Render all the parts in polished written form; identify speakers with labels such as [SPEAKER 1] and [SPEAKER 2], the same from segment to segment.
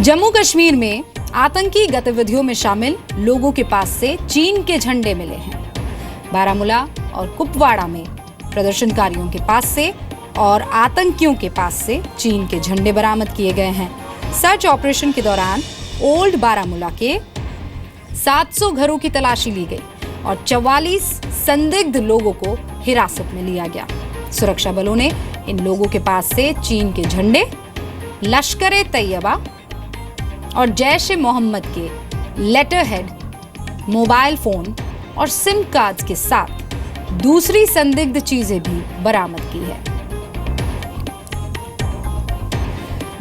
[SPEAKER 1] जम्मू कश्मीर में आतंकी गतिविधियों में शामिल लोगों के पास से चीन के झंडे मिले हैं। बारामूला और कुपवाड़ा में प्रदर्शनकारियों के पास से और आतंकियों के पास से चीन के झंडे बरामद किए गए हैं। सर्च ऑपरेशन के दौरान ओल्ड बारामूला के 700 घरों की तलाशी ली गई और 44 संदिग्ध लोगों को हिरासत में लिया गया। सुरक्षा बलों ने इन लोगों के पास से चीन के झंडे, लश्कर-ए-तैयबा और जैश-ए-मोहम्मद के लेटरहेड, मोबाइल फोन और सिम कार्ड्स के साथ दूसरी संदिग्ध चीजें भी बरामद की है।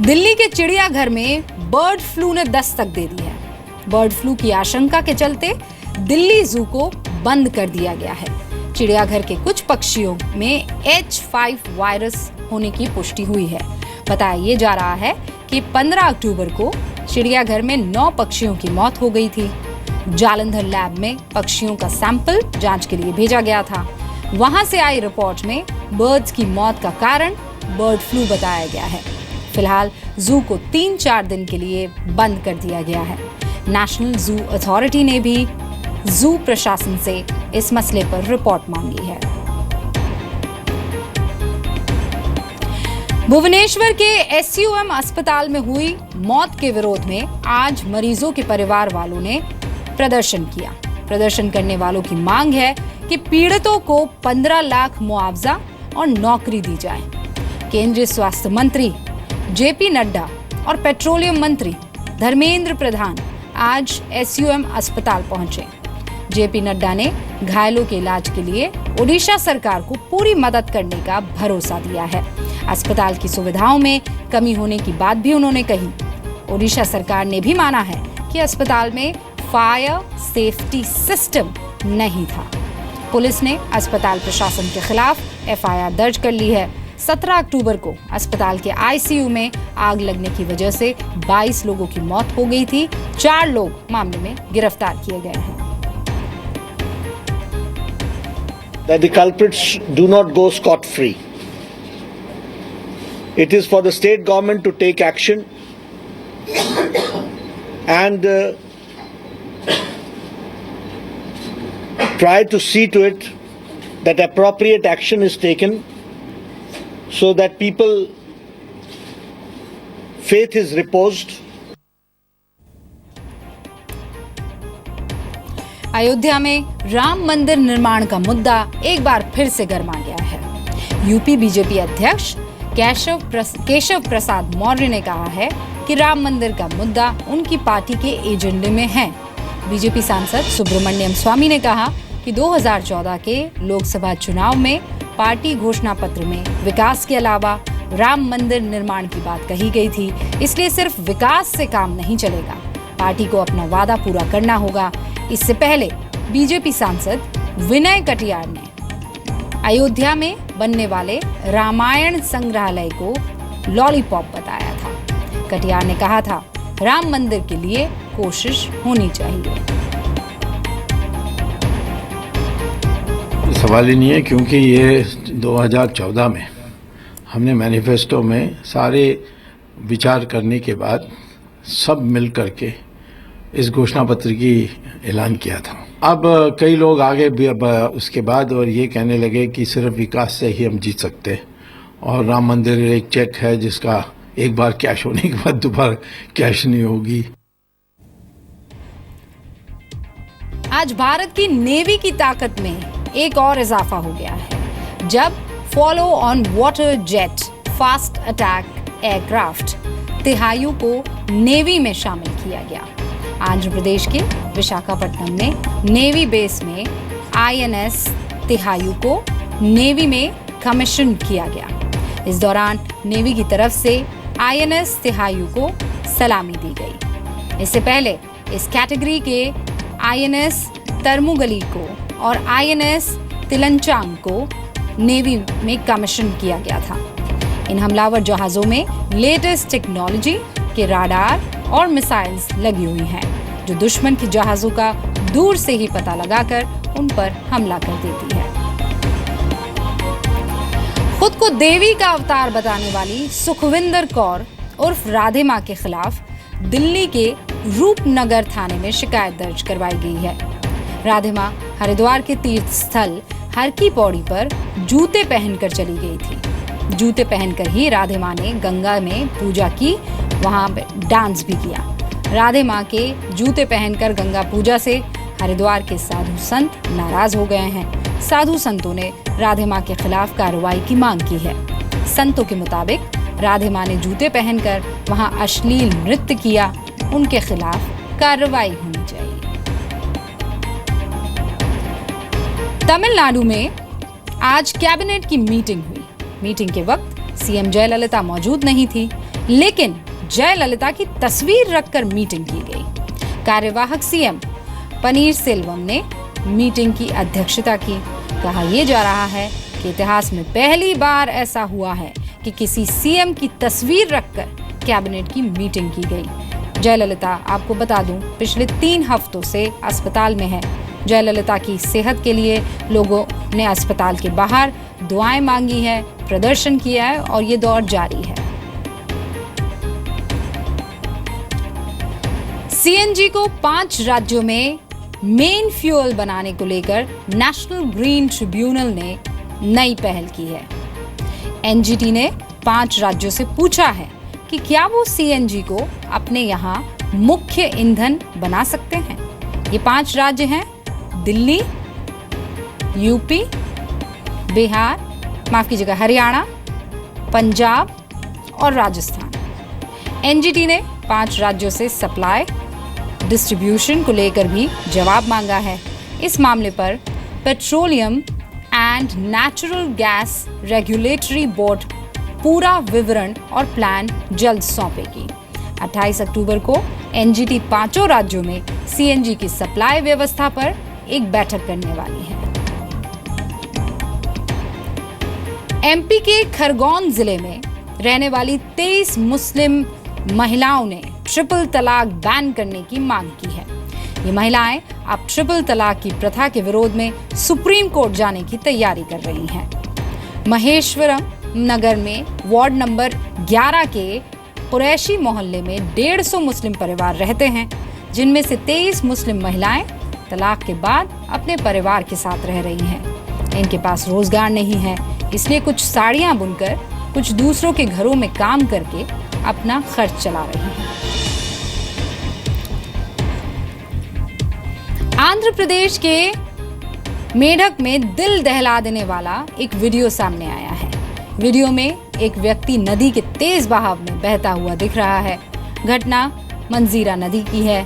[SPEAKER 1] दिल्ली के चिड़ियाघर में बर्ड फ्लू ने दस्तक दे दी है। बर्ड फ्लू की आशंका के चलते दिल्ली जू को बंद कर दिया गया है। चिड़ियाघर के कुछ पक्षियों में H5 वायरस होने की पुष्टि हुई है। बताया ये जा रहा है कि 15 अक्टूबर को चिड़ियाघर में 9 पक्षियों की मौत हो गई थी। जालंधर लैब में पक्षियों का सैंपल जांच के लिए भेजा गया था। वहां से आई रिपोर्ट में बर्ड्स की मौत का कारण बर्ड फ्लू बताया गया है। फिलहाल जू को 3-4 दिन के लिए बंद कर दिया गया है। नेशनल जू अथॉरिटी ने भी जू प्रशासन से इस मसले पर रिपोर्ट मांगी है। भुवनेश्वर के SUM अस्पताल में हुई मौत के विरोध में आज मरीजों के परिवार वालों ने प्रदर्शन किया। प्रदर्शन करने वालों की मांग है कि पीड़ितों को 15 लाख मुआवजा और नौकरी दी जाए। केंद्रीय स्वास्थ्य मंत्री JP नड्डा और पेट्रोलियम मंत्री धर्मेंद्र प्रधान आज SUM अस्पताल पहुंचे। JP नड्डा ने घायलों के इलाज के लिए ओडिशा सरकार को पूरी मदद करने का भरोसा दिया है। अस्पताल की सुविधाओं में कमी होने की बात भी उन्होंने कही। ओडिशा सरकार ने भी माना है कि अस्पताल में फायर सेफ्टी सिस्टम नहीं था। पुलिस ने अस्पताल प्रशासन के खिलाफ FIR दर्ज कर ली है। 17 अक्टूबर को अस्पताल के ICU में आग लगने की वजह से 22 लोगों की मौत हो गई थी। 4 लोग मामले में गिरफ्तार किए गए हैं।
[SPEAKER 2] That the culprits do not go scot-free. It is for the state government to take action and try to see to it that appropriate action is taken so that people's faith is reposed.
[SPEAKER 1] Ayodhya में राम मंदिर निर्माण का मुद्दा एक बार फिर से गर्मा गया है। यूपी बीजेपी अध्यक्ष केशव प्रसाद मौर्य ने कहा है कि राम मंदिर का मुद्दा उनकी पार्टी के एजेंडे में है। बीजेपी सांसद सुब्रमण्यम स्वामी ने कहा कि 2014 के लोकसभा चुनाव में पार्टी घोषणा पत्र में विकास के अलावा राम मंदिर निर्माण की बात कही गई थी, इसलिए सिर्फ विकास से काम नहीं चलेगा, पार्टी को अपना वादा पूरा करना होगा। इससे पहले बीजेपी सांसद विनय कटियार ने अयोध्या में बनने वाले रामायण संग्रहालय को लॉलीपॉप बताया था। कटियार ने कहा था, राम मंदिर के लिए कोशिश होनी चाहिए।
[SPEAKER 3] सवाल ही नहीं है, क्योंकि ये 2014 में हमने मैनिफेस्टो में सारे विचार करने के बाद सब मिल करके इस घोषणा पत्र की ऐलान किया था। अब कई लोग आगे उसके बाद और ये कहने लगे कि सिर्फ विकास से ही हम जीत सकते हैं और राम मंदिर एक चेक है जिसका एक बार कैश होने के बाद दोबारा कैश नहीं होगी।
[SPEAKER 1] आज भारत की नेवी की ताकत में एक और इजाफा हो गया है, जब follow on water jet fast attack aircraft Tihayu को नेवी में शामिल किया गया। आंध्र प्रदेश के विशाखापट्टनम में नेवी बेस में INS तिहायु को नेवी में कमीशन किया गया। इस दौरान नेवी की तरफ से INS तिहायु को सलामी दी गई। इससे पहले इस कैटेगरी के INS तरमुगली को और INS तिलंचांग को नेवी में कमीशन किया गया था। इन हमलावर जहाजों में लेटेस्ट टेक्नोलॉजी के राडार और मिसाइल्स लगी हुई हैं, जो दुश्मन के जहाजों का दूर से ही पता लगाकर उन पर हमला कर देती है। खुद को देवी का अवतार बताने वाली सुखविंदर कौर उर्फ राधे मां के खिलाफ दिल्ली के रूपनगर थाने में शिकायत दर्ज करवाई गई है। राधे मां हरिद्वार के तीर्थ स्थल हर की पौड़ी पर जूते पहनकर चली गई थी। जूते पहनकर ही राधे मां ने गंगा में पूजा की, वहां पे डांस भी किया। राधे मां के जूते पहनकर गंगा पूजा से हरिद्वार के साधु संत नाराज हो गए हैं। साधु संतों ने राधे मां के खिलाफ कार्रवाई की मांग की है। संतों के मुताबिक राधे मां ने जूते पहनकर वहां अश्लील नृत्य किया, उनके खिलाफ कार्रवाई होनी चाहिए। तमिलनाडु में आज कैबिनेट की मीटिंग हुई। मीटिंग के वक्त सीएम जयललिता मौजूद नहीं थी, लेकिन जयललिता की तस्वीर रखकर मीटिंग की गई। कार्यवाहक सीएम पनीर सेल्वम ने मीटिंग की अध्यक्षता की। कहा यह जा रहा है कि इतिहास में पहली बार ऐसा हुआ है कि किसी सीएम की तस्वीर रखकर कैबिनेट की मीटिंग की गई। जयललिता, आपको बता दूं, पिछले 3 हफ्तों से अस्पताल में है। जयललिता की सेहत के लिए लोगों ने अस्पताल के बाहर दुआएं मांगी है, प्रदर्शन किया है और ये दौर जारी है। सीएनजी को 5 राज्यों में मेन फ्यूल बनाने को लेकर नेशनल ग्रीन ट्रिब्यूनल ने नई पहल की है। एनजीटी ने 5 राज्यों से पूछा है कि क्या वो सीएनजी को अपने यहाँ मुख्य ईंधन बना सकते हैं। ये 5 राज्य हैं दिल्ली, यूपी, बिहार, माफ कीजिएगा हरियाणा, पंजाब और राजस्थान। एनजीटी ने 5 राज्यों से सप्लाई डिस्ट्रीब्यूशन को लेकर भी जवाब मांगा है। इस मामले पर petroleum and natural gas regulatory board पूरा विवरण और प्लान जल्द सौंपेगी। 28 अक्टूबर को एनजीटी 5 राज्यों में सीएनजी की सप्लाई व्यवस्था पर एक बैठक करने वाली है। एमपी के खरगोन जिले में रहने वाली 23 मुस्लिम महिलाओं ने ट्रिपल तलाक बैन करने की मांग की है। ये महिलाएं अब ट्रिपल तलाक की प्रथा के विरोध में सुप्रीम कोर्ट जाने की तैयारी कर रही हैं। महेश्वरम नगर में वार्ड नंबर 11 के कुरैशी मोहल्ले में 150 मुस्लिम परिवार रहते हैं, जिनमें से 23 मुस्लिम महिलाएं तलाक के बाद अपने परिवार के साथ रह रही हैं। इनके पास रोजगार नहीं है, इसलिए कुछ साड़ियां बुनकर कुछ दूसरों के घरों में काम करके अपना खर्च चला रही हैं। आंध्र प्रदेश के मेढक में दिल दहला देने वाला एक वीडियो सामने आया है। वीडियो में एक व्यक्ति नदी के तेज बहाव में बहता हुआ दिख रहा है। घटना मंजीरा नदी की है।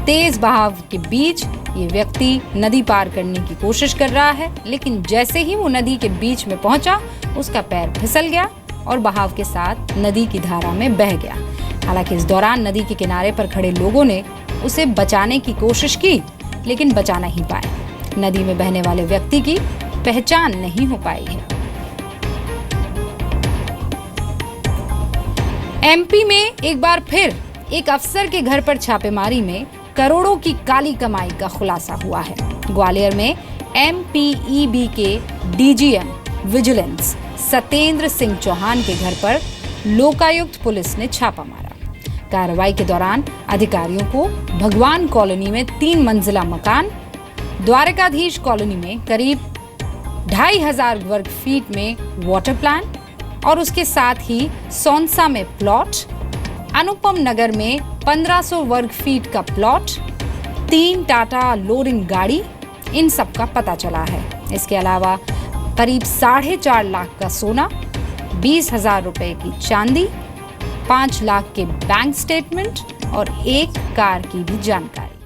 [SPEAKER 1] तेज बहाव के बीच ये व्यक्ति नदी पार करने की कोशिश कर रहा है, लेकिन जैसे ही वो नदी के बीच में पहुंचा, उसका पैर फिसल गया और बहाव के साथ नदी की धारा में बह गया। हालांकि इस दौरान नदी के किनारे पर खड़े लोगों ने उसे बचाने की कोशिश की, लेकिन बचा नहीं पाए। नदी में बहने वाले व्यक्ति की पहचान नहीं हो पाई है। एमपी में एक बार फिर एक अफसर के घर पर छापेमारी में करोड़ों की काली कमाई का खुलासा हुआ है। ग्वालियर में एमपीईबी के डीजीएम विजिलेंस सत्येंद्र सिंह चौहान के घर पर लोकायुक्त पुलिस ने छापा मारा। कार्रवाई के दौरान अधिकारियों को भगवान कॉलोनी में 3 मंजिला मकान, द्वारकाधीश कॉलोनी में करीब 2500 वर्ग फीट में वाटर प्लांट और उसके साथ ही सौंसा में प्लॉट, अनुपम नगर में 1500 वर्ग फीट का प्लॉट, 3 टाटा लोडिंग गाड़ी, इन सब का पता चला है। इसके अलावा करीब 4.5 लाख का सोना, 20,000 रुपए की चांदी, 5 लाख के बैंक स्टेटमेंट और 1 कार की भी जानकारी।